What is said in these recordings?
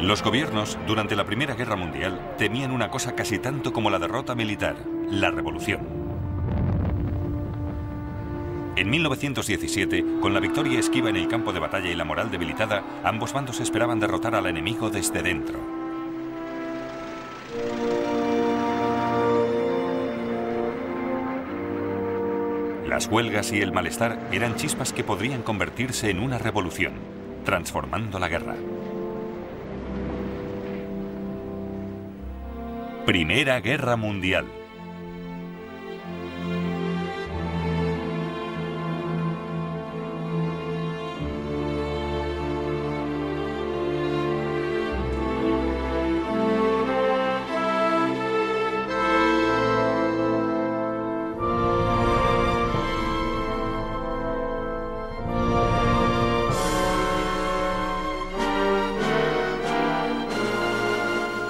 Los gobiernos, durante la Primera Guerra Mundial, temían una cosa casi tanto como la derrota militar: la revolución. En 1917, con la victoria esquiva en el campo de batalla y la moral debilitada, ambos bandos esperaban derrotar al enemigo desde dentro. Las huelgas y el malestar eran chispas que podrían convertirse en una revolución, transformando la guerra. Primera Guerra Mundial.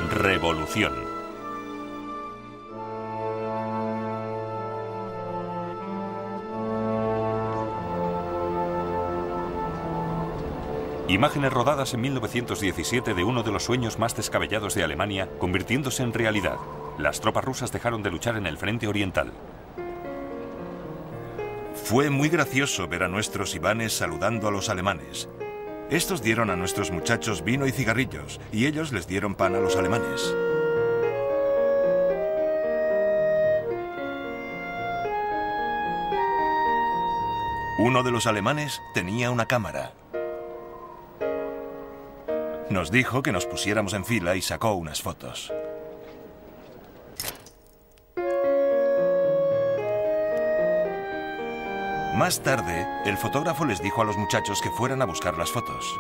Revolución. Imágenes rodadas en 1917 de uno de los sueños más descabellados de Alemania convirtiéndose en realidad. Las tropas rusas dejaron de luchar en el frente oriental. Fue muy gracioso ver a nuestros ivanes saludando a los alemanes. Estos dieron a nuestros muchachos vino y cigarrillos, y ellos les dieron pan a los alemanes. Uno de los alemanes tenía una cámara. Nos dijo que nos pusiéramos en fila y sacó unas fotos. Más tarde, el fotógrafo les dijo a los muchachos que fueran a buscar las fotos.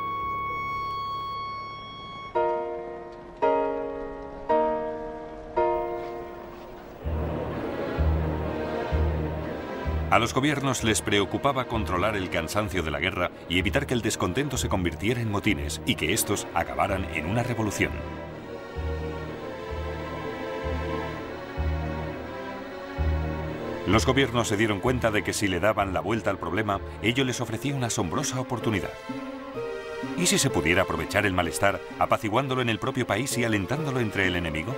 A los gobiernos les preocupaba controlar el cansancio de la guerra y evitar que el descontento se convirtiera en motines y que estos acabaran en una revolución. Los gobiernos se dieron cuenta de que si le daban la vuelta al problema, ello les ofrecía una asombrosa oportunidad. ¿Y si se pudiera aprovechar el malestar, apaciguándolo en el propio país y alentándolo entre el enemigo?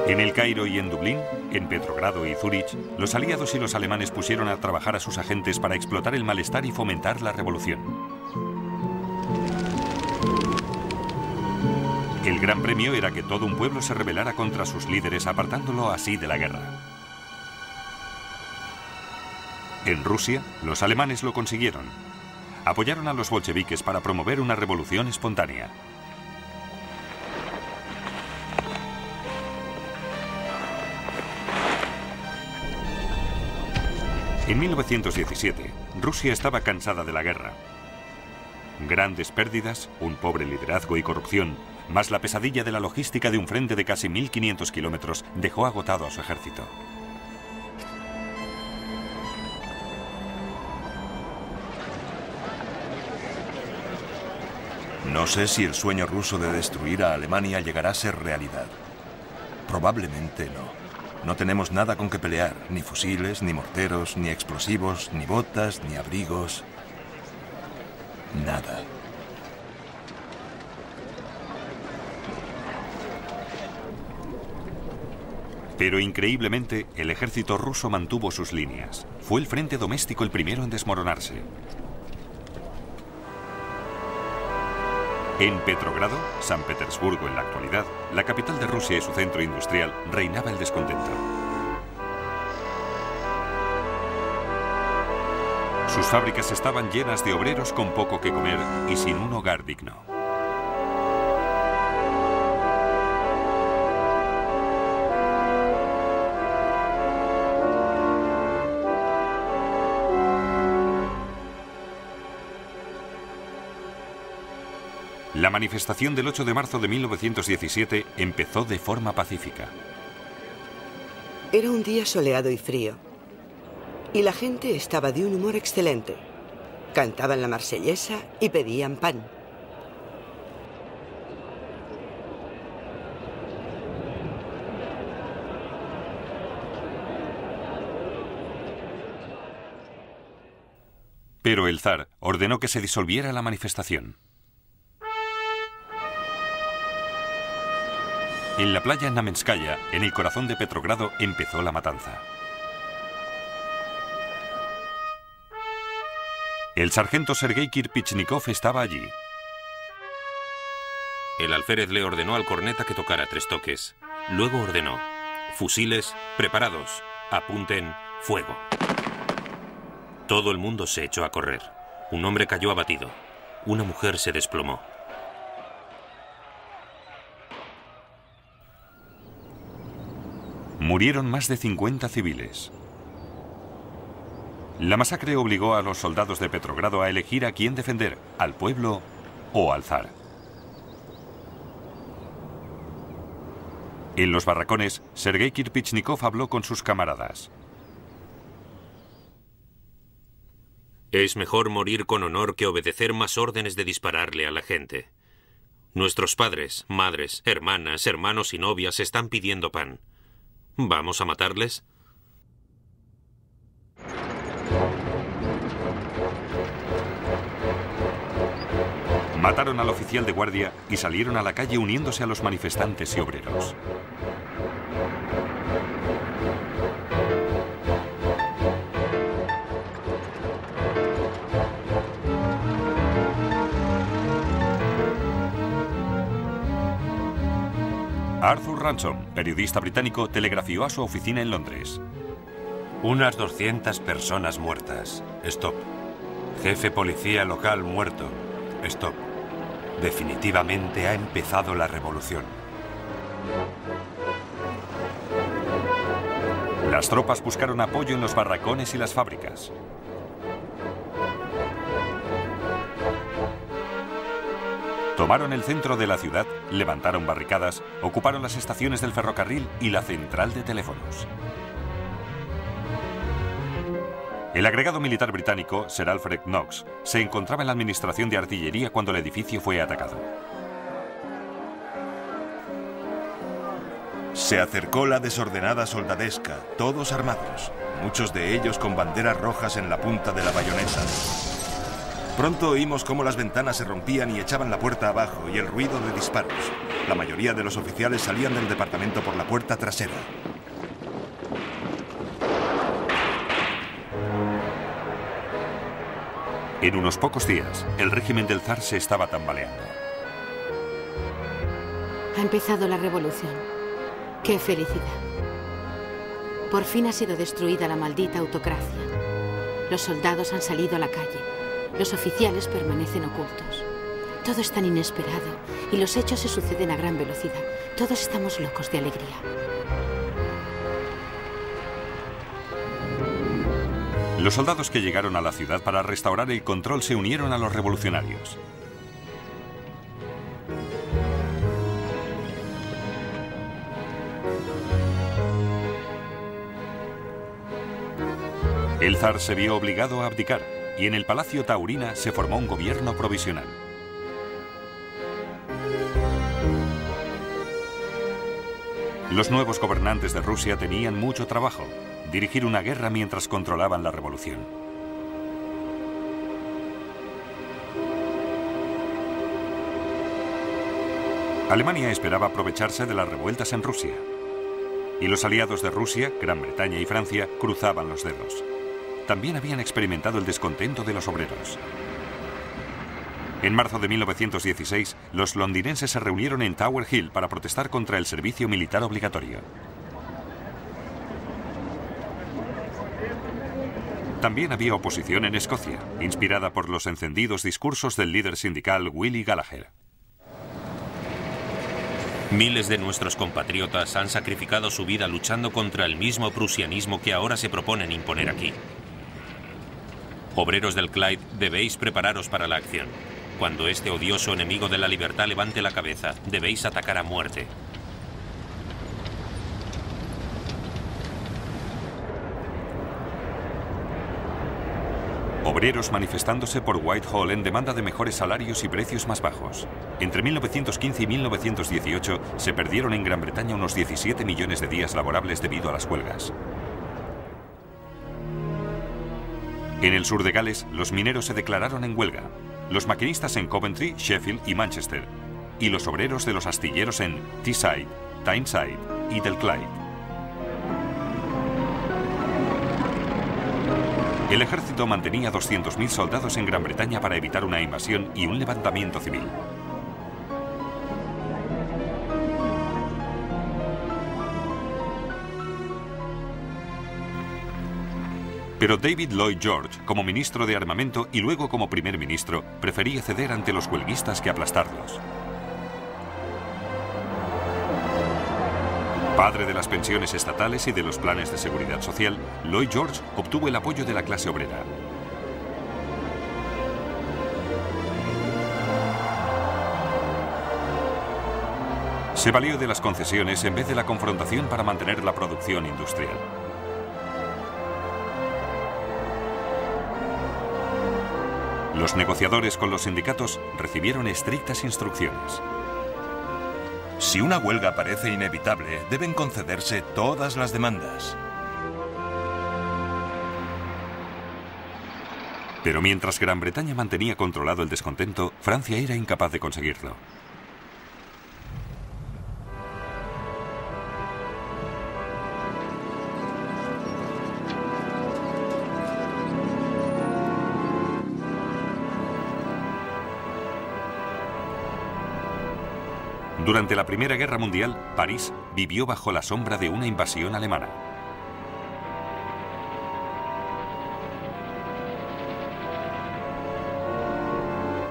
En El Cairo y en Dublín, en Petrogrado y Zúrich, los aliados y los alemanes pusieron a trabajar a sus agentes para explotar el malestar y fomentar la revolución. El gran premio era que todo un pueblo se rebelara contra sus líderes, apartándolo así de la guerra. En Rusia, los alemanes lo consiguieron. Apoyaron a los bolcheviques para promover una revolución espontánea. En 1917, Rusia estaba cansada de la guerra. Grandes pérdidas, un pobre liderazgo y corrupción, más la pesadilla de la logística de un frente de casi 1.500 kilómetros, dejó agotado a su ejército. No sé si el sueño ruso de destruir a Alemania llegará a ser realidad. Probablemente no. No tenemos nada con que pelear, ni fusiles, ni morteros, ni explosivos, ni botas, ni abrigos. Nada. Pero increíblemente, el ejército ruso mantuvo sus líneas. Fue el frente doméstico el primero en desmoronarse. En Petrogrado, San Petersburgo en la actualidad, la capital de Rusia y su centro industrial, reinaba el descontento. Sus fábricas estaban llenas de obreros con poco que comer y sin un hogar digno. La manifestación del 8 de marzo de 1917 empezó de forma pacífica. Era un día soleado y frío, y la gente estaba de un humor excelente. Cantaban la marsellesa y pedían pan. Pero el zar ordenó que se disolviera la manifestación. En la playa Namenskaya, en el corazón de Petrogrado, empezó la matanza. El sargento Sergei Kirpichnikov estaba allí. El alférez le ordenó al corneta que tocara 3 toques. Luego ordenó: fusiles, preparados, apunten, fuego. Todo el mundo se echó a correr. Un hombre cayó abatido. Una mujer se desplomó. Murieron más de 50 civiles. La masacre obligó a los soldados de Petrogrado a elegir a quién defender, al pueblo o al zar. En los barracones, Sergei Kirpichnikov habló con sus camaradas. Es mejor morir con honor que obedecer más órdenes de dispararle a la gente. Nuestros padres, madres, hermanas, hermanos y novias están pidiendo pan. ¿Vamos a matarles? Mataron al oficial de guardia y salieron a la calle uniéndose a los manifestantes y obreros. Arthur Ransom, periodista británico, telegrafió a su oficina en Londres. Unas 200 personas muertas. Stop. Jefe policía local muerto. Stop. Definitivamente ha empezado la revolución. Las tropas buscaron apoyo en los barracones y las fábricas. Tomaron el centro de la ciudad, levantaron barricadas, ocuparon las estaciones del ferrocarril y la central de teléfonos. El agregado militar británico, Sir Alfred Knox, se encontraba en la administración de artillería cuando el edificio fue atacado. Se acercó la desordenada soldadesca, todos armados, muchos de ellos con banderas rojas en la punta de la bayoneta. Pronto oímos cómo las ventanas se rompían y echaban la puerta abajo y el ruido de disparos. La mayoría de los oficiales salían del departamento por la puerta trasera. En unos pocos días, el régimen del zar se estaba tambaleando. Ha empezado la revolución. ¡Qué felicidad! Por fin ha sido destruida la maldita autocracia. Los soldados han salido a la calle. Los oficiales permanecen ocultos. Todo es tan inesperado y los hechos se suceden a gran velocidad. Todos estamos locos de alegría. Los soldados que llegaron a la ciudad para restaurar el control se unieron a los revolucionarios. El zar se vio obligado a abdicar y en el Palacio Taurina se formó un gobierno provisional. Los nuevos gobernantes de Rusia tenían mucho trabajo: dirigir una guerra mientras controlaban la revolución. Alemania esperaba aprovecharse de las revueltas en Rusia. Y los aliados de Rusia, Gran Bretaña y Francia, cruzaban los dedos. También habían experimentado el descontento de los obreros. En marzo de 1916, los londinenses se reunieron en Tower Hill para protestar contra el servicio militar obligatorio. También había oposición en Escocia, inspirada por los encendidos discursos del líder sindical Willie Gallagher. Miles de nuestros compatriotas han sacrificado su vida luchando contra el mismo prusianismo que ahora se proponen imponer aquí. Obreros del Clyde, debéis prepararos para la acción. Cuando este odioso enemigo de la libertad levante la cabeza, debéis atacar a muerte. Obreros manifestándose por Whitehall en demanda de mejores salarios y precios más bajos. Entre 1915 y 1918 se perdieron en Gran Bretaña unos 17 millones de días laborables debido a las huelgas. En el sur de Gales, los mineros se declararon en huelga, los maquinistas en Coventry, Sheffield y Manchester, y los obreros de los astilleros en Teesside, Tyneside y del Clyde. El ejército mantenía 200.000 soldados en Gran Bretaña para evitar una invasión y un levantamiento civil. Pero David Lloyd George, como ministro de Armamento y luego como primer ministro, prefería ceder ante los huelguistas que aplastarlos. Padre de las pensiones estatales y de los planes de seguridad social, Lloyd George obtuvo el apoyo de la clase obrera. Se valió de las concesiones en vez de la confrontación para mantener la producción industrial. Los negociadores con los sindicatos recibieron estrictas instrucciones. Si una huelga parece inevitable, deben concederse todas las demandas. Pero mientras Gran Bretaña mantenía controlado el descontento, Francia era incapaz de conseguirlo. Durante la Primera Guerra Mundial, París vivió bajo la sombra de una invasión alemana.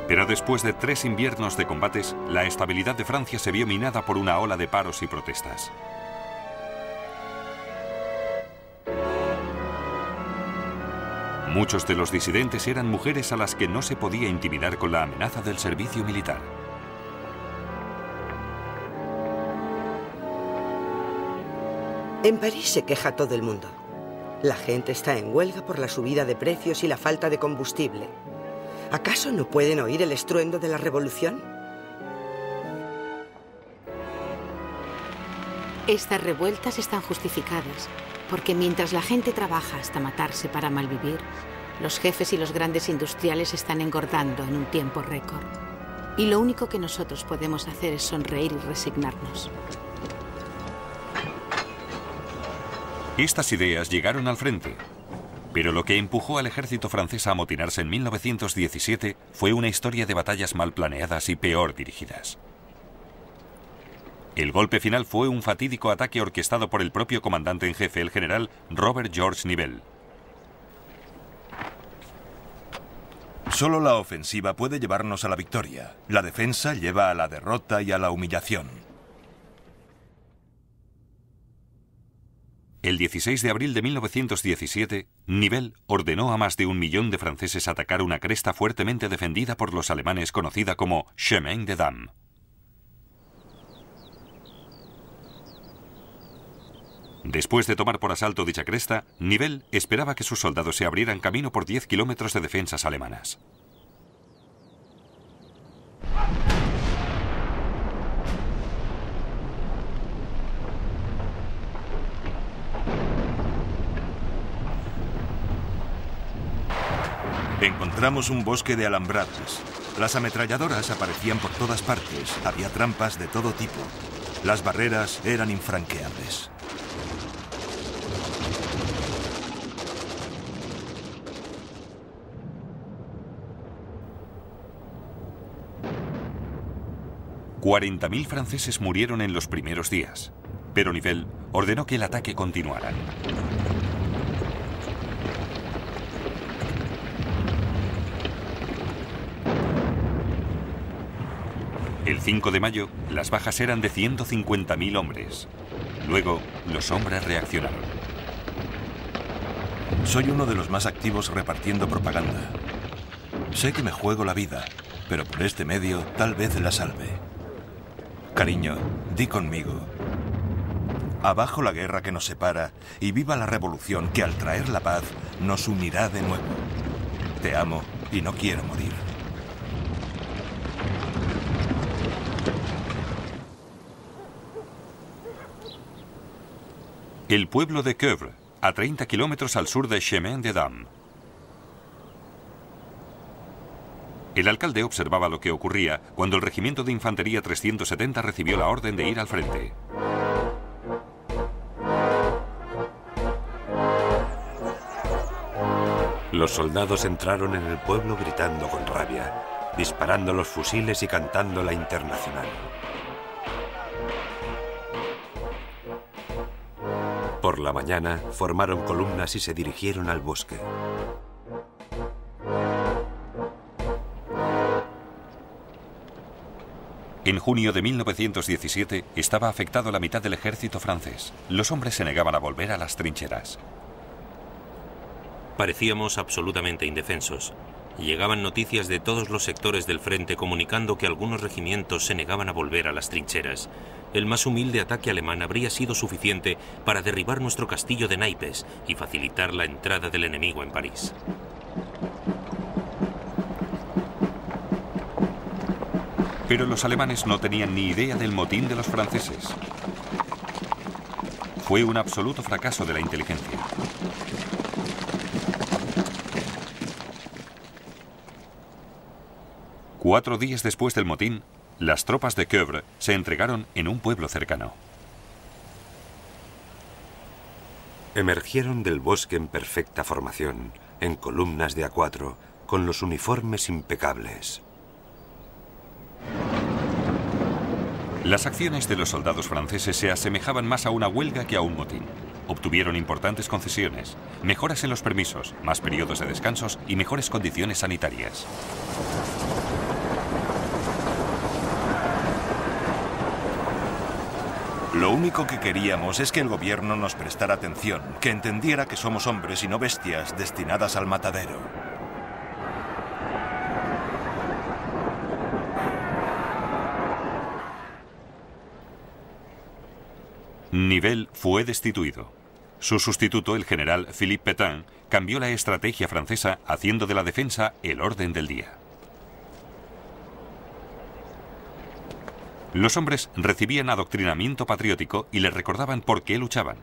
Pero después de 3 inviernos de combates, la estabilidad de Francia se vio minada por una ola de paros y protestas. Muchos de los disidentes eran mujeres a las que no se podía intimidar con la amenaza del servicio militar. En París se queja todo el mundo. La gente está en huelga por la subida de precios y la falta de combustible. ¿Acaso no pueden oír el estruendo de la revolución? Estas revueltas están justificadas, porque mientras la gente trabaja hasta matarse para malvivir, los jefes y los grandes industriales están engordando en un tiempo récord. Y lo único que nosotros podemos hacer es sonreír y resignarnos. Estas ideas llegaron al frente, pero lo que empujó al ejército francés a amotinarse en 1917 fue una historia de batallas mal planeadas y peor dirigidas. El golpe final fue un fatídico ataque orquestado por el propio comandante en jefe, el general Robert George Nivelle. Solo la ofensiva puede llevarnos a la victoria. La defensa lleva a la derrota y a la humillación. El 16 de abril de 1917, Nivelle ordenó a más de 1 millón de franceses atacar una cresta fuertemente defendida por los alemanes conocida como Chemin des Dames. Después de tomar por asalto dicha cresta, Nivelle esperaba que sus soldados se abrieran camino por 10 kilómetros de defensas alemanas. Encontramos un bosque de alambradas. Las ametralladoras aparecían por todas partes. Había trampas de todo tipo. Las barreras eran infranqueables. $40.000 franceses murieron en los primeros días, pero Nivelle ordenó que el ataque continuara. El 5 de mayo, las bajas eran de 150.000 hombres. Luego, los hombres reaccionaron. Soy uno de los más activos repartiendo propaganda. Sé que me juego la vida, pero por este medio tal vez la salve. Cariño, di conmigo. Abajo la guerra que nos separa y viva la revolución que al traer la paz nos unirá de nuevo. Te amo y no quiero morir. El pueblo de Quevre, a 30 kilómetros al sur de Chemin des Dames. El alcalde observaba lo que ocurría cuando el regimiento de infantería 370 recibió la orden de ir al frente. Los soldados entraron en el pueblo gritando con rabia, disparando los fusiles y cantando la Internacional. Por la mañana formaron columnas y se dirigieron al bosque. En junio de 1917 estaba afectado la mitad del ejército francés. Los hombres se negaban a volver a las trincheras. Parecíamos absolutamente indefensos. Llegaban noticias de todos los sectores del frente comunicando que algunos regimientos se negaban a volver a las trincheras. El más humilde ataque alemán habría sido suficiente para derribar nuestro castillo de naipes y facilitar la entrada del enemigo en París. Pero los alemanes no tenían ni idea del motín de los franceses. Fue un absoluto fracaso de la inteligencia. Cuatro días después del motín, las tropas de Quevre se entregaron en un pueblo cercano. Emergieron del bosque en perfecta formación, en columnas de A4, con los uniformes impecables. Las acciones de los soldados franceses se asemejaban más a una huelga que a un motín. Obtuvieron importantes concesiones, mejoras en los permisos, más periodos de descansos y mejores condiciones sanitarias. Lo único que queríamos es que el gobierno nos prestara atención, que entendiera que somos hombres y no bestias destinadas al matadero. Nivelle fue destituido. Su sustituto, el general Philippe Pétain, cambió la estrategia francesa haciendo de la defensa el orden del día. Los hombres recibían adoctrinamiento patriótico y les recordaban por qué luchaban.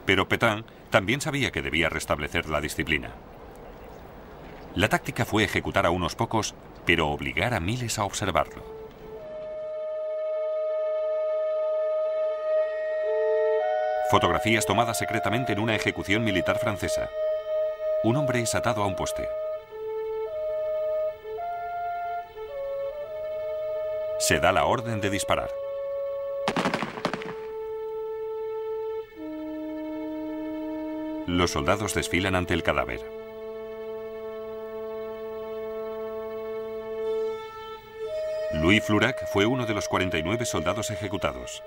Pero Pétain también sabía que debía restablecer la disciplina. La táctica fue ejecutar a unos pocos, pero obligar a miles a observarlo. Fotografías tomadas secretamente en una ejecución militar francesa. Un hombre es atado a un poste. Se da la orden de disparar. Los soldados desfilan ante el cadáver. Louis Flourac fue uno de los 49 soldados ejecutados.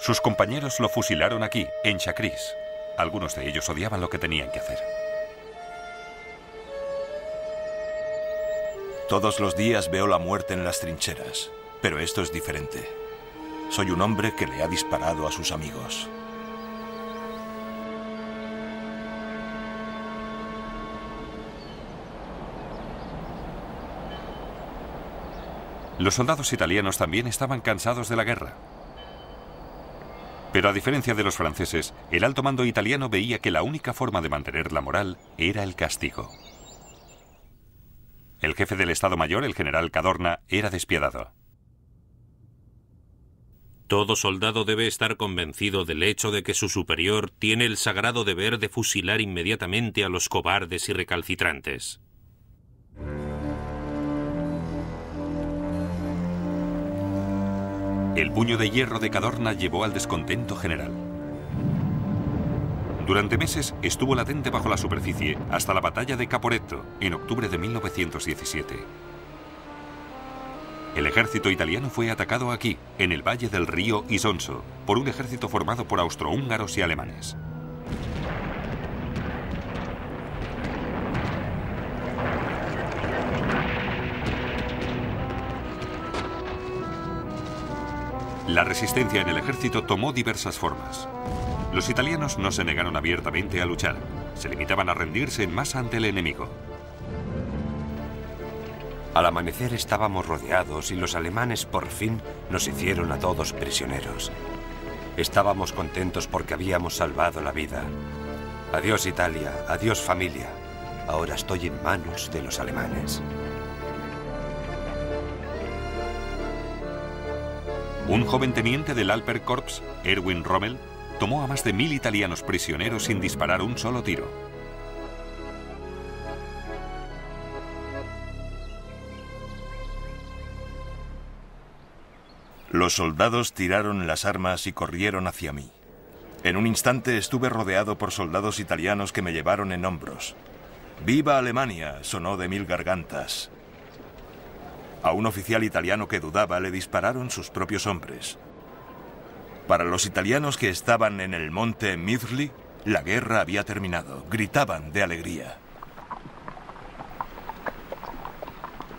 Sus compañeros lo fusilaron aquí, en Chacris. Algunos de ellos odiaban lo que tenían que hacer. Todos los días veo la muerte en las trincheras, pero esto es diferente. Soy un hombre que le ha disparado a sus amigos. Los soldados italianos también estaban cansados de la guerra. Pero a diferencia de los franceses, el alto mando italiano veía que la única forma de mantener la moral era el castigo. El jefe del Estado Mayor, el general Cadorna, era despiadado. Todo soldado debe estar convencido del hecho de que su superior tiene el sagrado deber de fusilar inmediatamente a los cobardes y recalcitrantes. El puño de hierro de Cadorna llevó al descontento general. Durante meses estuvo latente bajo la superficie hasta la batalla de Caporetto, en octubre de 1917. El ejército italiano fue atacado aquí, en el valle del río Isonzo, por un ejército formado por austrohúngaros y alemanes. La resistencia en el ejército tomó diversas formas. Los italianos no se negaron abiertamente a luchar, se limitaban a rendirse en masa ante el enemigo. Al amanecer estábamos rodeados y los alemanes por fin nos hicieron a todos prisioneros. Estábamos contentos porque habíamos salvado la vida. Adiós Italia, adiós familia. Ahora estoy en manos de los alemanes. Un joven teniente del Alperkorps, Erwin Rommel, tomó a más de 1000 italianos prisioneros sin disparar un solo tiro. Los soldados tiraron las armas y corrieron hacia mí. En un instante estuve rodeado por soldados italianos que me llevaron en hombros. ¡Viva Alemania!, sonó de 1000 gargantas. A un oficial italiano que dudaba le dispararon sus propios hombres. Para los italianos que estaban en el monte Midley, la guerra había terminado. Gritaban de alegría.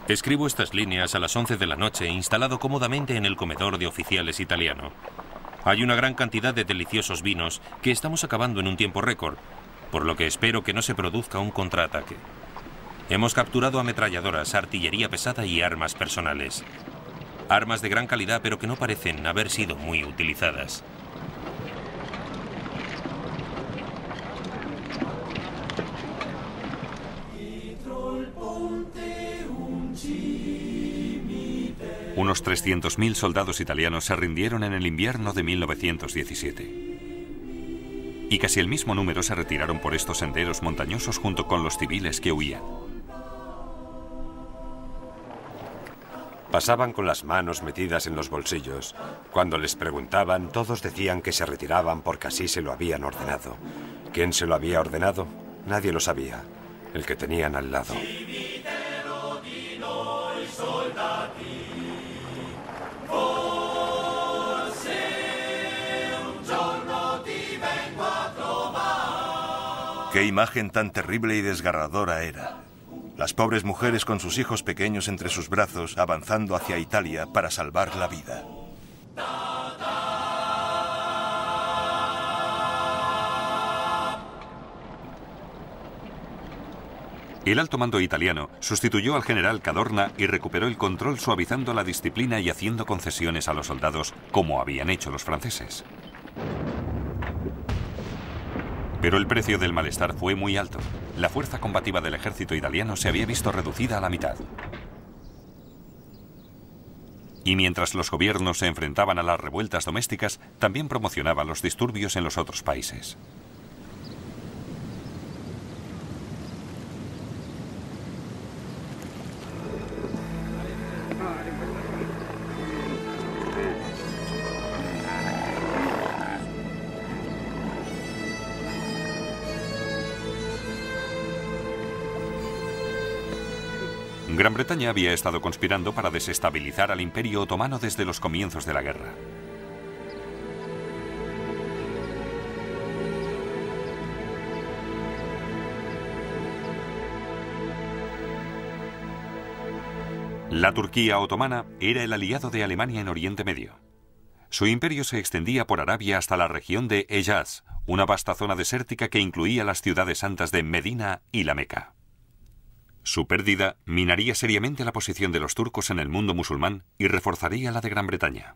Escribo estas líneas a las 11 de la noche, instalado cómodamente en el comedor de oficiales italiano. Hay una gran cantidad de deliciosos vinos que estamos acabando en un tiempo récord, por lo que espero que no se produzca un contraataque. Hemos capturado ametralladoras, artillería pesada y armas personales. Armas de gran calidad, pero que no parecen haber sido muy utilizadas. Unos 300.000 soldados italianos se rindieron en el invierno de 1917. Y casi el mismo número se retiraron por estos senderos montañosos junto con los civiles que huían. Pasaban con las manos metidas en los bolsillos. Cuando les preguntaban, todos decían que se retiraban porque así se lo habían ordenado. ¿Quién se lo había ordenado? Nadie lo sabía. El que tenían al lado. ¡Qué imagen tan terrible y desgarradora era! Las pobres mujeres con sus hijos pequeños entre sus brazos, avanzando hacia Italia para salvar la vida. El alto mando italiano sustituyó al general Cadorna y recuperó el control suavizando la disciplina y haciendo concesiones a los soldados como habían hecho los franceses. Pero el precio del malestar fue muy alto. La fuerza combativa del ejército italiano se había visto reducida a la mitad. Y mientras los gobiernos se enfrentaban a las revueltas domésticas, también promocionaban los disturbios en los otros países. Gran Bretaña había estado conspirando para desestabilizar al Imperio Otomano desde los comienzos de la guerra. La Turquía otomana era el aliado de Alemania en Oriente Medio. Su imperio se extendía por Arabia hasta la región de Hejaz, una vasta zona desértica que incluía las ciudades santas de Medina y la Meca. Su pérdida minaría seriamente la posición de los turcos en el mundo musulmán y reforzaría la de Gran Bretaña.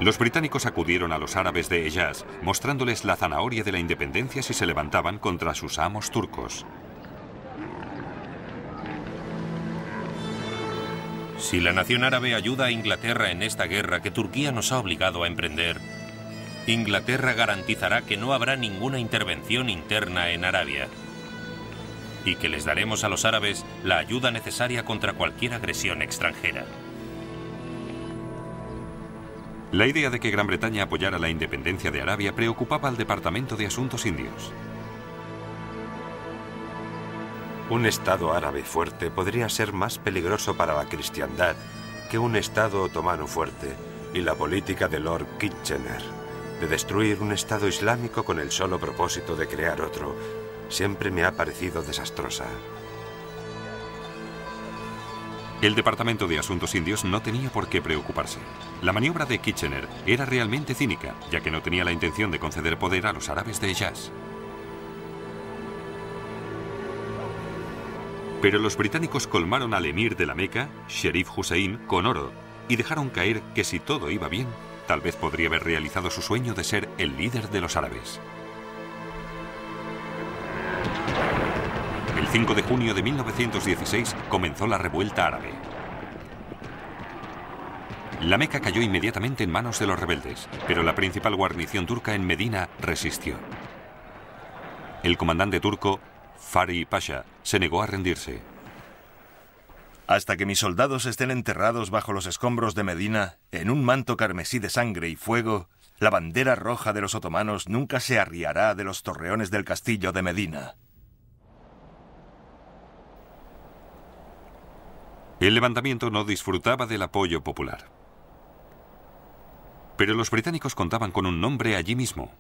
Los británicos acudieron a los árabes de Hejaz, mostrándoles la zanahoria de la independencia si se levantaban contra sus amos turcos. Si la nación árabe ayuda a Inglaterra en esta guerra que Turquía nos ha obligado a emprender, Inglaterra garantizará que no habrá ninguna intervención interna en Arabia y que les daremos a los árabes la ayuda necesaria contra cualquier agresión extranjera. La idea de que Gran Bretaña apoyara la independencia de Arabia preocupaba al Departamento de Asuntos Indios. Un Estado árabe fuerte podría ser más peligroso para la cristiandad que un Estado otomano fuerte, y la política de Lord Kitchener de destruir un Estado islámico con el solo propósito de crear otro siempre me ha parecido desastrosa. El Departamento de Asuntos Indios no tenía por qué preocuparse. La maniobra de Kitchener era realmente cínica, ya que no tenía la intención de conceder poder a los árabes de Hejaz. Pero los británicos colmaron al emir de la Meca, Sherif Hussein, con oro y dejaron caer que si todo iba bien, tal vez podría haber realizado su sueño de ser el líder de los árabes. El 5 de junio de 1916 comenzó la revuelta árabe. La Meca cayó inmediatamente en manos de los rebeldes, pero la principal guarnición turca en Medina resistió. El comandante turco, Fari Pasha, se negó a rendirse. Hasta que mis soldados estén enterrados bajo los escombros de Medina, en un manto carmesí de sangre y fuego, la bandera roja de los otomanos nunca se arriará de los torreones del castillo de Medina. El levantamiento no disfrutaba del apoyo popular. Pero los británicos contaban con un nombre allí mismo.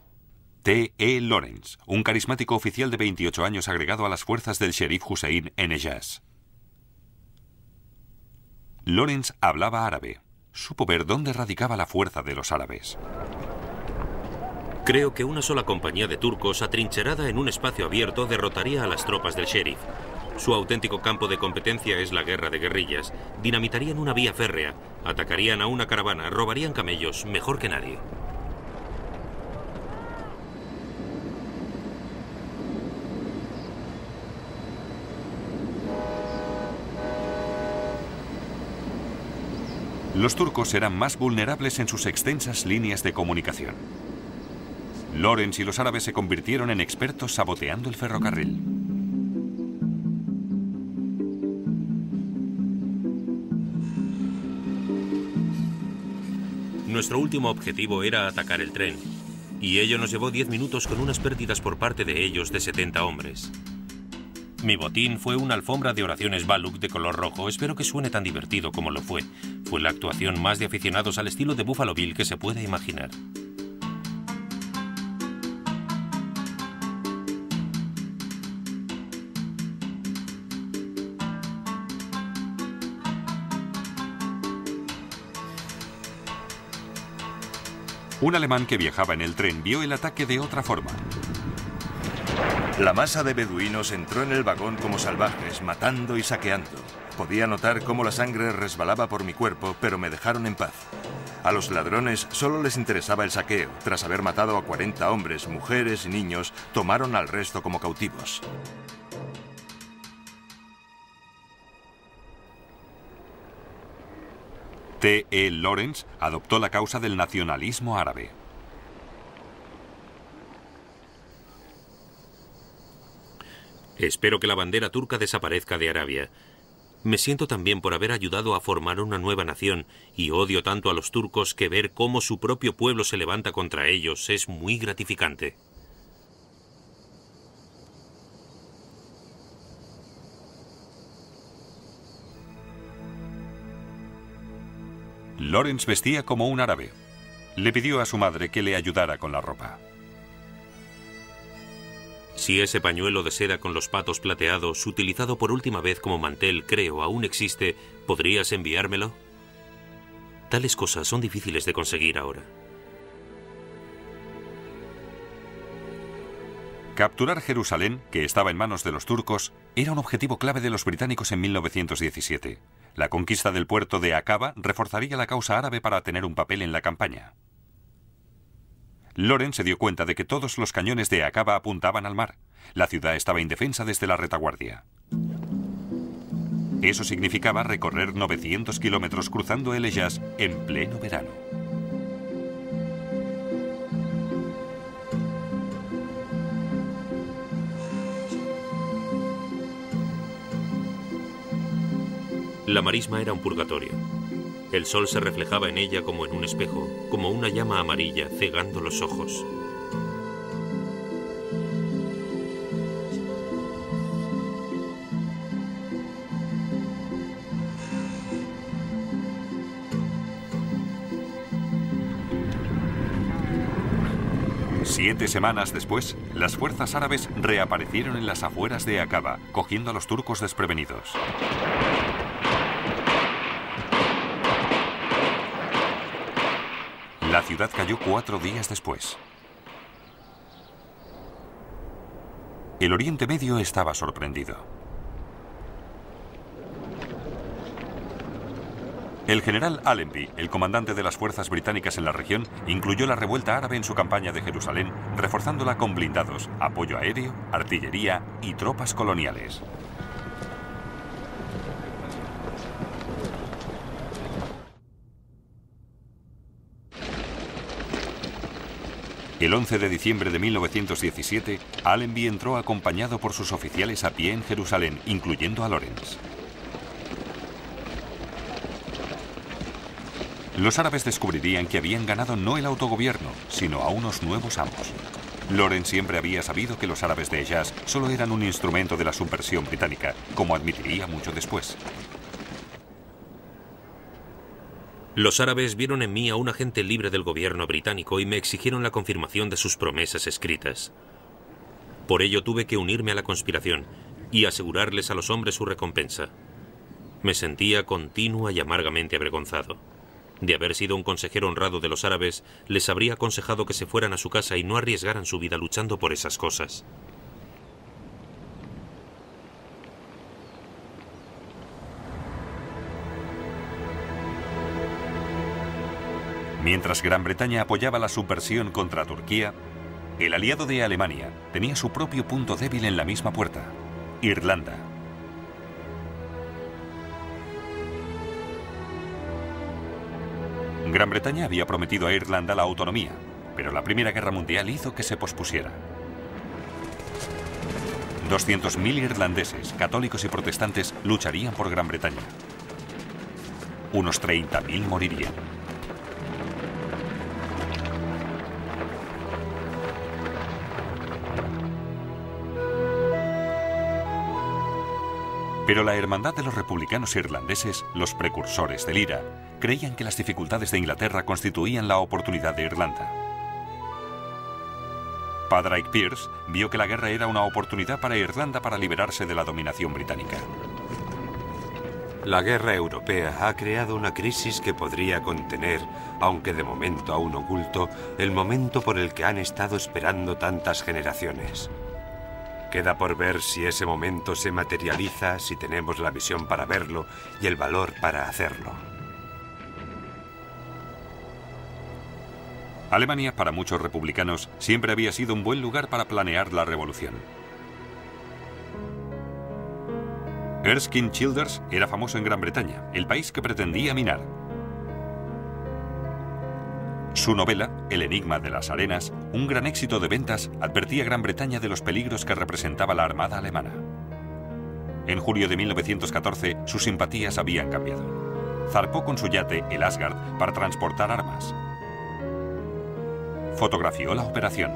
T.E. Lawrence, un carismático oficial de 28 años agregado a las fuerzas del sheriff Hussein en Hejaz. Lawrence hablaba árabe. Supo ver dónde radicaba la fuerza de los árabes. Creo que una sola compañía de turcos atrincherada en un espacio abierto derrotaría a las tropas del sheriff. Su auténtico campo de competencia es la guerra de guerrillas. Dinamitarían una vía férrea, atacarían a una caravana, robarían camellos, mejor que nadie. Los turcos eran más vulnerables en sus extensas líneas de comunicación. Lawrence y los árabes se convirtieron en expertos saboteando el ferrocarril. Nuestro último objetivo era atacar el tren, y ello nos llevó 10 minutos con unas pérdidas por parte de ellos de 70 hombres. Mi botín fue una alfombra de oraciones Baluk de color rojo. Espero que suene tan divertido como lo fue. Fue la actuación más de aficionados al estilo de Buffalo Bill que se puede imaginar. Un alemán que viajaba en el tren vio el ataque de otra forma. La masa de beduinos entró en el vagón como salvajes, matando y saqueando. Podía notar cómo la sangre resbalaba por mi cuerpo, pero me dejaron en paz. A los ladrones solo les interesaba el saqueo. Tras haber matado a 40 hombres, mujeres y niños, tomaron al resto como cautivos. T.E. Lawrence adoptó la causa del nacionalismo árabe. Espero que la bandera turca desaparezca de Arabia. Me siento también por haber ayudado a formar una nueva nación y odio tanto a los turcos que ver cómo su propio pueblo se levanta contra ellos es muy gratificante. Lawrence vestía como un árabe. Le pidió a su madre que le ayudara con la ropa. Si ese pañuelo de seda con los patos plateados, utilizado por última vez como mantel, creo, aún existe, ¿podrías enviármelo? Tales cosas son difíciles de conseguir ahora. Capturar Jerusalén, que estaba en manos de los turcos, era un objetivo clave de los británicos en 1917. La conquista del puerto de Aqaba reforzaría la causa árabe para tener un papel en la campaña. Lawrence se dio cuenta de que todos los cañones de Aqaba apuntaban al mar. La ciudad estaba indefensa desde la retaguardia. Eso significaba recorrer 900 kilómetros cruzando el Hejaz en pleno verano. La marisma era un purgatorio. El sol se reflejaba en ella como en un espejo, como una llama amarilla cegando los ojos. Siete semanas después, las fuerzas árabes reaparecieron en las afueras de Aqaba, cogiendo a los turcos desprevenidos. La ciudad cayó 4 días después. El Oriente Medio estaba sorprendido. El general Allenby, el comandante de las fuerzas británicas en la región, incluyó la revuelta árabe en su campaña de Jerusalén, reforzándola con blindados, apoyo aéreo, artillería y tropas coloniales. El 11 de diciembre de 1917, Allenby entró acompañado por sus oficiales a pie en Jerusalén, incluyendo a Lawrence. Los árabes descubrirían que habían ganado no el autogobierno, sino a unos nuevos amos. Lawrence siempre había sabido que los árabes de Hejaz solo eran un instrumento de la subversión británica, como admitiría mucho después. Los árabes vieron en mí a un agente libre del gobierno británico y me exigieron la confirmación de sus promesas escritas. Por ello tuve que unirme a la conspiración y asegurarles a los hombres su recompensa. Me sentía continua y amargamente avergonzado. De haber sido un consejero honrado de los árabes, les habría aconsejado que se fueran a su casa y no arriesgaran su vida luchando por esas cosas. Mientras Gran Bretaña apoyaba la subversión contra Turquía, el aliado de Alemania tenía su propio punto débil en la misma puerta: Irlanda. Gran Bretaña había prometido a Irlanda la autonomía, pero la Primera Guerra Mundial hizo que se pospusiera. 200.000 irlandeses, católicos y protestantes, lucharían por Gran Bretaña. Unos 30.000 morirían. Pero la hermandad de los republicanos irlandeses, los precursores del IRA, creían que las dificultades de Inglaterra constituían la oportunidad de Irlanda. Padraig Pearse vio que la guerra era una oportunidad para Irlanda para liberarse de la dominación británica. La guerra europea ha creado una crisis que podría contener, aunque de momento aún oculto, el momento por el que han estado esperando tantas generaciones. Queda por ver si ese momento se materializa, si tenemos la visión para verlo y el valor para hacerlo. Alemania, para muchos republicanos, siempre había sido un buen lugar para planear la revolución. Erskine Childers era famoso en Gran Bretaña, el país que pretendía minar. Su novela, El enigma de las arenas, un gran éxito de ventas, advertía a Gran Bretaña de los peligros que representaba la armada alemana. En julio de 1914, sus simpatías habían cambiado. Zarpó con su yate, el Asgard, para transportar armas. Fotografió la operación.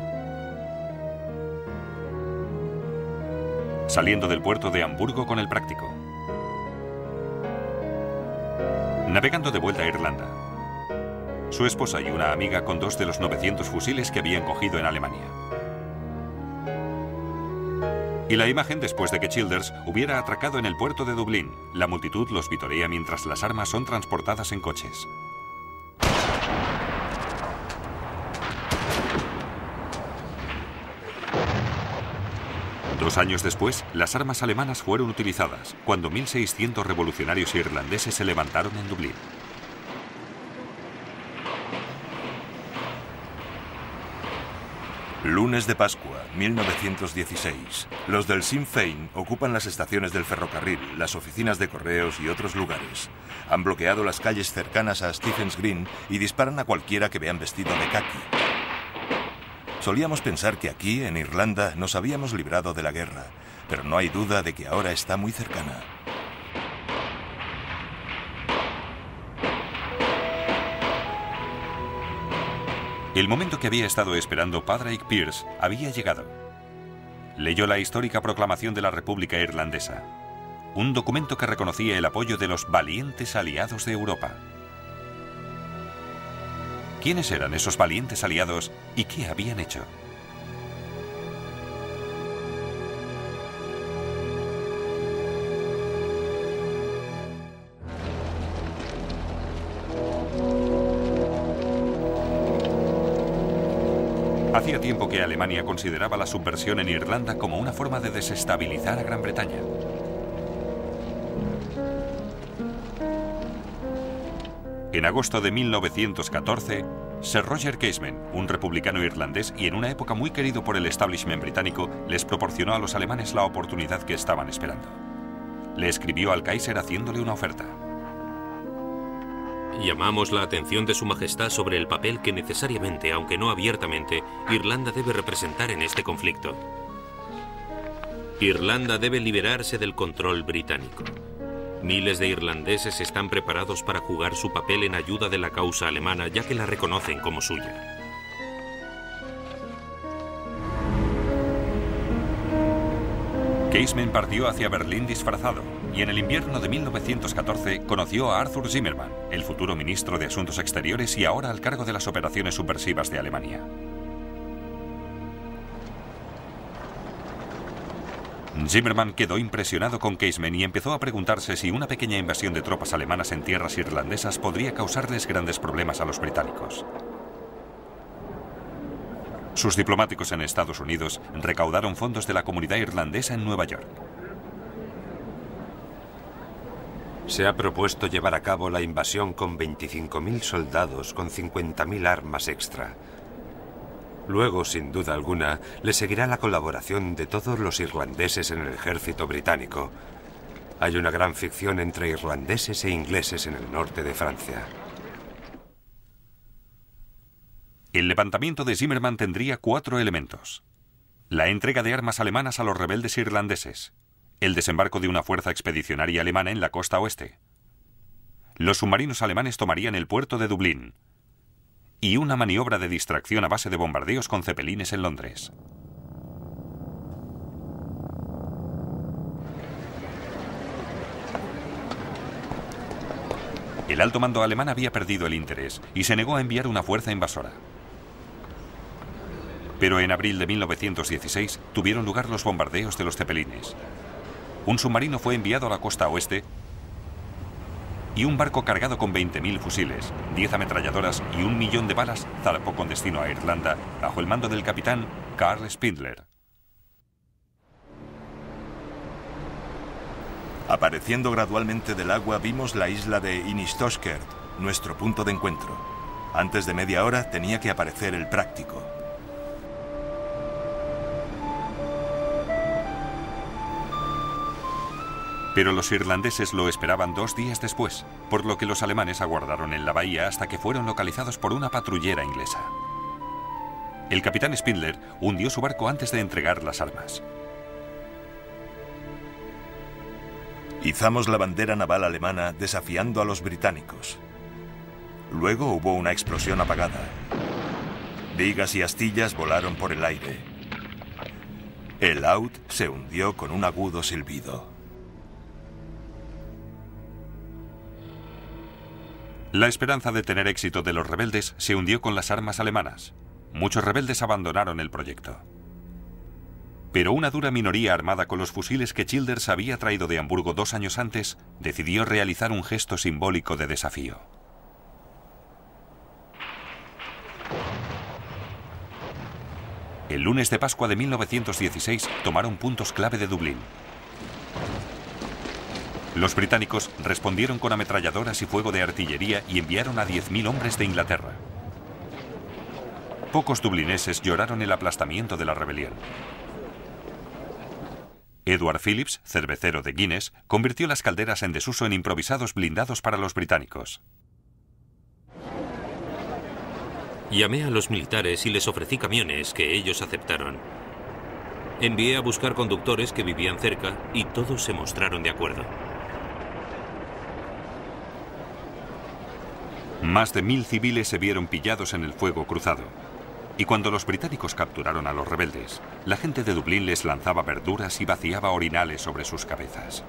Saliendo del puerto de Hamburgo con el Práctico. Navegando de vuelta a Irlanda. Su esposa y una amiga con 2 de los 900 fusiles que habían cogido en Alemania. Y la imagen después de que Childers hubiera atracado en el puerto de Dublín. La multitud los vitorea mientras las armas son transportadas en coches. Dos años después, las armas alemanas fueron utilizadas, cuando 1.600 revolucionarios irlandeses se levantaron en Dublín. Lunes de Pascua, 1916. Los del Sinn Féin ocupan las estaciones del ferrocarril, las oficinas de correos y otros lugares. Han bloqueado las calles cercanas a Stephens Green y disparan a cualquiera que vean vestido de caqui. Solíamos pensar que aquí, en Irlanda, nos habíamos librado de la guerra, pero no hay duda de que ahora está muy cercana. El momento que había estado esperando Padraig Pearse había llegado. Leyó la histórica proclamación de la República Irlandesa, un documento que reconocía el apoyo de los valientes aliados de Europa. ¿Quiénes eran esos valientes aliados y qué habían hecho? Hacía tiempo que Alemania consideraba la subversión en Irlanda como una forma de desestabilizar a Gran Bretaña. En agosto de 1914, Sir Roger Casement, un republicano irlandés y en una época muy querido por el establishment británico, les proporcionó a los alemanes la oportunidad que estaban esperando. Le escribió al Kaiser haciéndole una oferta. Llamamos la atención de Su Majestad sobre el papel que necesariamente, aunque no abiertamente, Irlanda debe representar en este conflicto. Irlanda debe liberarse del control británico. Miles de irlandeses están preparados para jugar su papel en ayuda de la causa alemana, ya que la reconocen como suya. Casement partió hacia Berlín disfrazado y en el invierno de 1914 conoció a Arthur Zimmermann, el futuro ministro de Asuntos Exteriores y ahora al cargo de las operaciones subversivas de Alemania. Zimmermann quedó impresionado con Casement y empezó a preguntarse si una pequeña invasión de tropas alemanas en tierras irlandesas podría causarles grandes problemas a los británicos. Sus diplomáticos en Estados Unidos recaudaron fondos de la comunidad irlandesa en Nueva York. Se ha propuesto llevar a cabo la invasión con 25.000 soldados con 50.000 armas extra. Luego, sin duda alguna, le seguirá la colaboración de todos los irlandeses en el ejército británico. Hay una gran fricción entre irlandeses e ingleses en el norte de Francia. El levantamiento de Zimmermann tendría 4 elementos: la entrega de armas alemanas a los rebeldes irlandeses, el desembarco de una fuerza expedicionaria alemana en la costa oeste, los submarinos alemanes tomarían el puerto de Dublín, y una maniobra de distracción a base de bombardeos con cepelines en Londres. El alto mando alemán había perdido el interés y se negó a enviar una fuerza invasora. Pero en abril de 1916 tuvieron lugar los bombardeos de los cepelines. Un submarino fue enviado a la costa oeste y un barco cargado con 20.000 fusiles, 10 ametralladoras y 1 millón de balas zarpó con destino a Irlanda bajo el mando del capitán Carl Spindler. Apareciendo gradualmente del agua vimos la isla de Inistoscert, nuestro punto de encuentro. Antes de media hora tenía que aparecer el práctico. Pero los irlandeses lo esperaban 2 días después, por lo que los alemanes aguardaron en la bahía hasta que fueron localizados por una patrullera inglesa. El capitán Spindler hundió su barco antes de entregar las armas. Izamos la bandera naval alemana desafiando a los británicos. Luego hubo una explosión apagada. Vigas y astillas volaron por el aire. El Out se hundió con un agudo silbido. La esperanza de tener éxito de los rebeldes se hundió con las armas alemanas. Muchos rebeldes abandonaron el proyecto. Pero una dura minoría armada con los fusiles que Childers había traído de Hamburgo 2 años antes, decidió realizar un gesto simbólico de desafío. El lunes de Pascua de 1916 tomaron puntos clave de Dublín. Los británicos respondieron con ametralladoras y fuego de artillería y enviaron a 10.000 hombres de Inglaterra. Pocos dublineses lloraron el aplastamiento de la rebelión. Edward Phillips, cervecero de Guinness, convirtió las calderas en desuso en improvisados blindados para los británicos. Llamé a los militares y les ofrecí camiones que ellos aceptaron. Envié a buscar conductores que vivían cerca y todos se mostraron de acuerdo. Más de 1000 civiles se vieron pillados en el fuego cruzado. Y cuando los británicos capturaron a los rebeldes, la gente de Dublín les lanzaba verduras y vaciaba orinales sobre sus cabezas.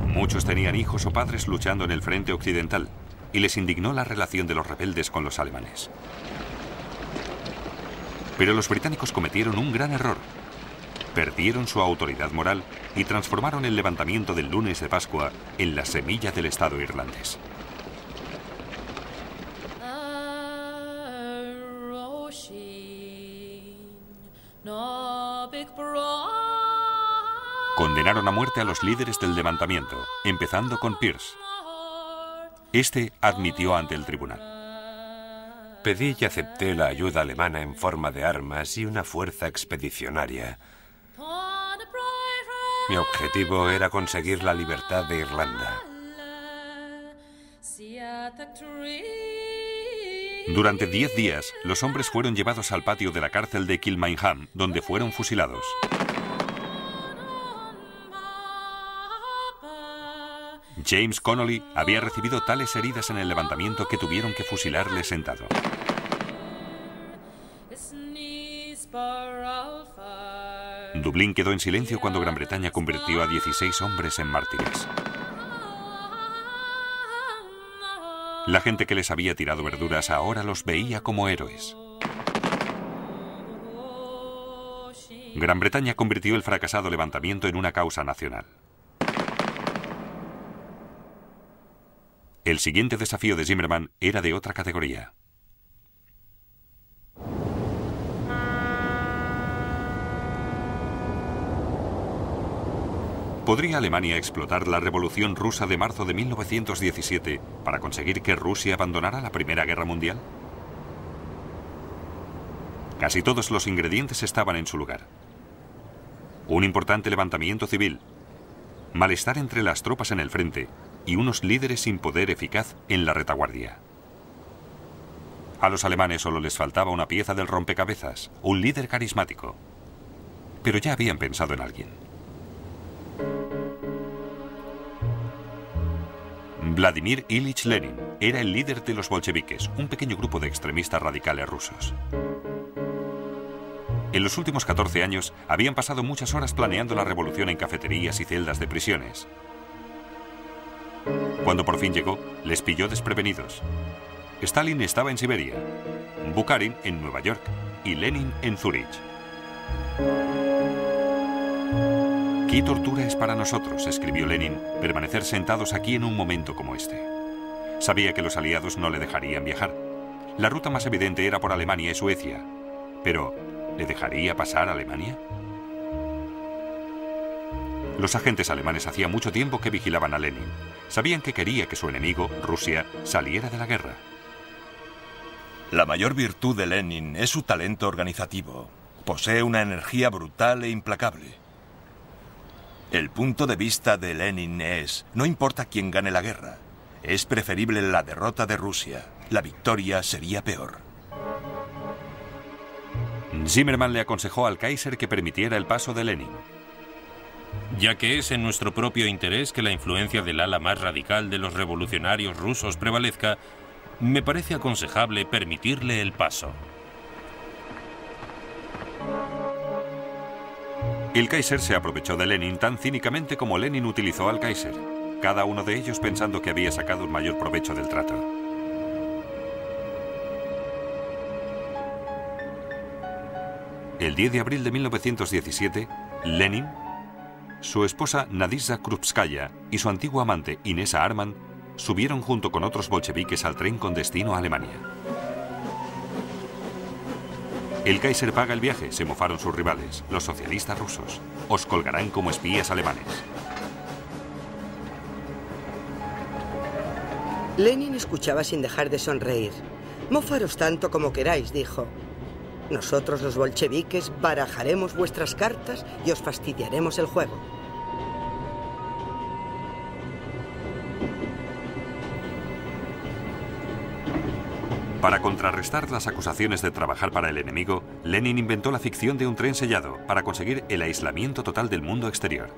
Muchos tenían hijos o padres luchando en el frente occidental y les indignó la relación de los rebeldes con los alemanes. Pero los británicos cometieron un gran error. Perdieron su autoridad moral y transformaron el levantamiento del lunes de Pascua en la semilla del Estado irlandés. Condenaron a muerte a los líderes del levantamiento, empezando con Pierce. Este admitió ante el tribunal. Pedí y acepté la ayuda alemana en forma de armas y una fuerza expedicionaria. Mi objetivo era conseguir la libertad de Irlanda. Durante 10 días, los hombres fueron llevados al patio de la cárcel de Kilmainham, donde fueron fusilados. James Connolly había recibido tales heridas en el levantamiento que tuvieron que fusilarle sentado. Dublín quedó en silencio cuando Gran Bretaña convirtió a 16 hombres en mártires. La gente que les había tirado verduras ahora los veía como héroes. Gran Bretaña convirtió el fracasado levantamiento en una causa nacional. El siguiente desafío de Zimmermann era de otra categoría. ¿Podría Alemania explotar la Revolución Rusa de marzo de 1917 para conseguir que Rusia abandonara la Primera Guerra Mundial? Casi todos los ingredientes estaban en su lugar. Un importante levantamiento civil, malestar entre las tropas en el frente y unos líderes sin poder eficaz en la retaguardia. A los alemanes solo les faltaba una pieza del rompecabezas, un líder carismático. Pero ya habían pensado en alguien. Vladimir Ilich Lenin era el líder de los bolcheviques, un pequeño grupo de extremistas radicales rusos. En los últimos 14 años habían pasado muchas horas planeando la revolución en cafeterías y celdas de prisiones. Cuando por fin llegó, les pilló desprevenidos. Stalin estaba en Siberia, Bukharin en Nueva York y Lenin en Zúrich. «Qué tortura es para nosotros», escribió Lenin, «permanecer sentados aquí en un momento como este». Sabía que los aliados no le dejarían viajar. La ruta más evidente era por Alemania y Suecia. Pero, ¿le dejaría pasar a Alemania? Los agentes alemanes hacía mucho tiempo que vigilaban a Lenin. Sabían que quería que su enemigo, Rusia, saliera de la guerra. La mayor virtud de Lenin es su talento organizativo. Posee una energía brutal e implacable. El punto de vista de Lenin es, no importa quién gane la guerra, es preferible la derrota de Rusia. La victoria sería peor. Zimmermann le aconsejó al Kaiser que permitiera el paso de Lenin. Ya que es en nuestro propio interés que la influencia del ala más radical de los revolucionarios rusos prevalezca, me parece aconsejable permitirle el paso. El Kaiser se aprovechó de Lenin tan cínicamente como Lenin utilizó al Kaiser, cada uno de ellos pensando que había sacado un mayor provecho del trato. El 10 de abril de 1917, Lenin, su esposa Nadizha Krupskaya y su antigua amante Inesa Arman subieron junto con otros bolcheviques al tren con destino a Alemania. El Kaiser paga el viaje, se mofaron sus rivales, los socialistas rusos. Os colgarán como espías alemanes. Lenin escuchaba sin dejar de sonreír. Mofaros tanto como queráis, dijo. Nosotros los bolcheviques barajaremos vuestras cartas y os fastidiaremos el juego. Para contrarrestar las acusaciones de trabajar para el enemigo, Lenin inventó la ficción de un tren sellado para conseguir el aislamiento total del mundo exterior.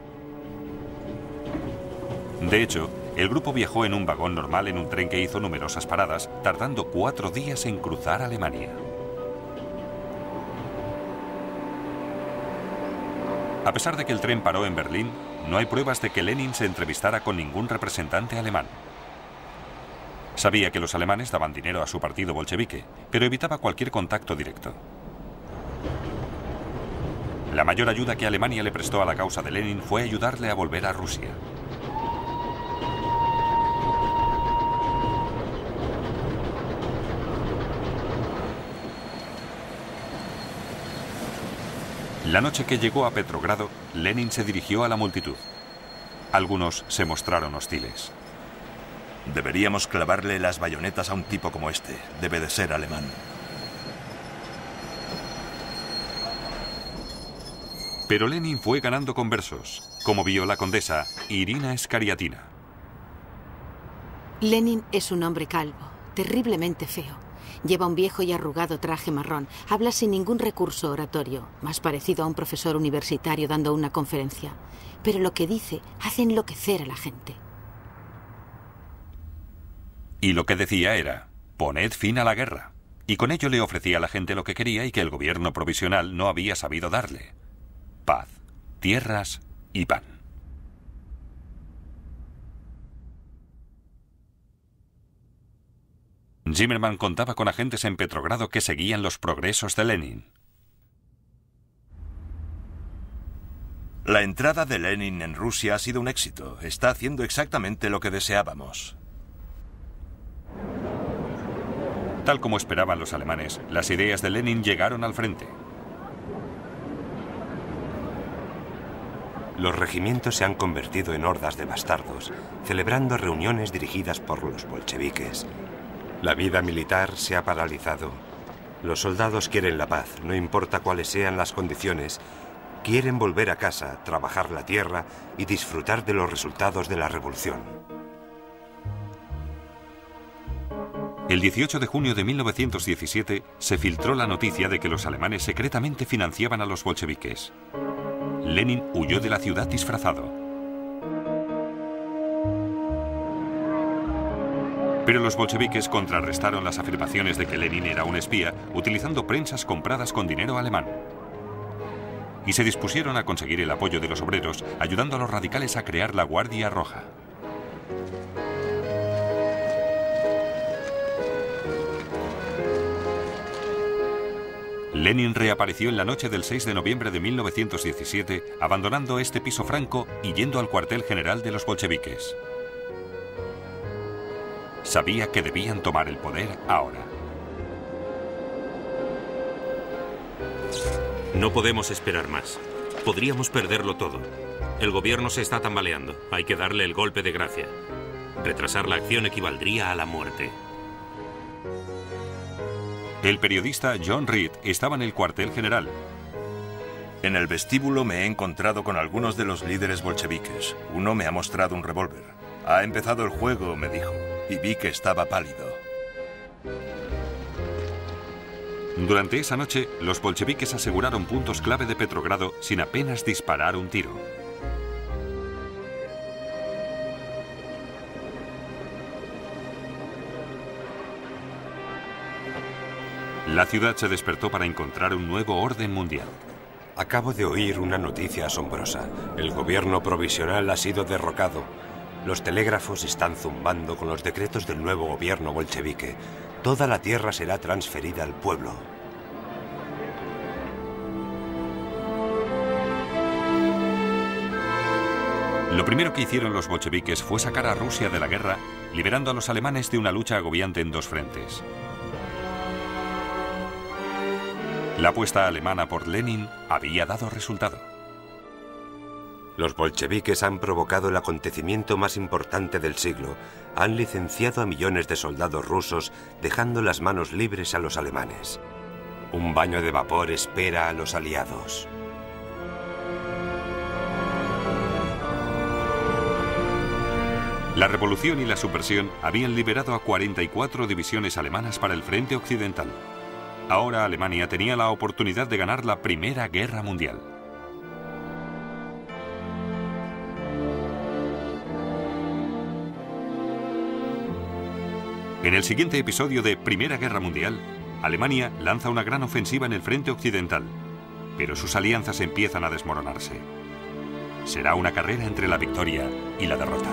De hecho, el grupo viajó en un vagón normal en un tren que hizo numerosas paradas, tardando 4 días en cruzar Alemania. A pesar de que el tren paró en Berlín, no hay pruebas de que Lenin se entrevistara con ningún representante alemán. Sabía que los alemanes daban dinero a su partido bolchevique, pero evitaba cualquier contacto directo. La mayor ayuda que Alemania le prestó a la causa de Lenin fue ayudarle a volver a Rusia. La noche que llegó a Petrogrado, Lenin se dirigió a la multitud. Algunos se mostraron hostiles. Deberíamos clavarle las bayonetas a un tipo como este. Debe de ser alemán. Pero Lenin fue ganando conversos, como vio la condesa Irina Skariatina. Lenin es un hombre calvo, terriblemente feo. Lleva un viejo y arrugado traje marrón. Habla sin ningún recurso oratorio, más parecido a un profesor universitario dando una conferencia. Pero lo que dice hace enloquecer a la gente. Y lo que decía era, poned fin a la guerra. Y con ello le ofrecía a la gente lo que quería y que el gobierno provisional no había sabido darle: paz, tierras y pan. Zimmermann contaba con agentes en Petrogrado que seguían los progresos de Lenin. La entrada de Lenin en Rusia ha sido un éxito. Está haciendo exactamente lo que deseábamos. Tal como esperaban los alemanes, las ideas de Lenin llegaron al frente. Los regimientos se han convertido en hordas de bastardos, celebrando reuniones dirigidas por los bolcheviques. La vida militar se ha paralizado. Los soldados quieren la paz, no importa cuáles sean las condiciones. Quieren volver a casa, trabajar la tierra y disfrutar de los resultados de la revolución. El 18 de junio de 1917 se filtró la noticia de que los alemanes secretamente financiaban a los bolcheviques. Lenin huyó de la ciudad disfrazado. Pero los bolcheviques contrarrestaron las afirmaciones de que Lenin era un espía utilizando prensas compradas con dinero alemán. Y se dispusieron a conseguir el apoyo de los obreros, ayudando a los radicales a crear la Guardia Roja. Lenin reapareció en la noche del 6 de noviembre de 1917, abandonando este piso franco y yendo al cuartel general de los bolcheviques. Sabía que debían tomar el poder ahora. No podemos esperar más. Podríamos perderlo todo. El gobierno se está tambaleando. Hay que darle el golpe de gracia. Retrasar la acción equivaldría a la muerte. El periodista John Reed estaba en el cuartel general. En el vestíbulo me he encontrado con algunos de los líderes bolcheviques. Uno me ha mostrado un revólver. Ha empezado el juego, me dijo, y vi que estaba pálido. Durante esa noche, los bolcheviques aseguraron puntos clave de Petrogrado sin apenas disparar un tiro. La ciudad se despertó para encontrar un nuevo orden mundial. Acabo de oír una noticia asombrosa. El gobierno provisional ha sido derrocado. Los telégrafos están zumbando con los decretos del nuevo gobierno bolchevique. Toda la tierra será transferida al pueblo. Lo primero que hicieron los bolcheviques fue sacar a Rusia de la guerra, liberando a los alemanes de una lucha agobiante en dos frentes. La apuesta alemana por Lenin había dado resultado. Los bolcheviques han provocado el acontecimiento más importante del siglo. Han licenciado a millones de soldados rusos, dejando las manos libres a los alemanes. Un baño de vapor espera a los aliados. La revolución y la subversión habían liberado a 44 divisiones alemanas para el frente occidental. Ahora Alemania tenía la oportunidad de ganar la Primera Guerra Mundial. En el siguiente episodio de Primera Guerra Mundial, Alemania lanza una gran ofensiva en el frente occidental, pero sus alianzas empiezan a desmoronarse. Será una carrera entre la victoria y la derrota.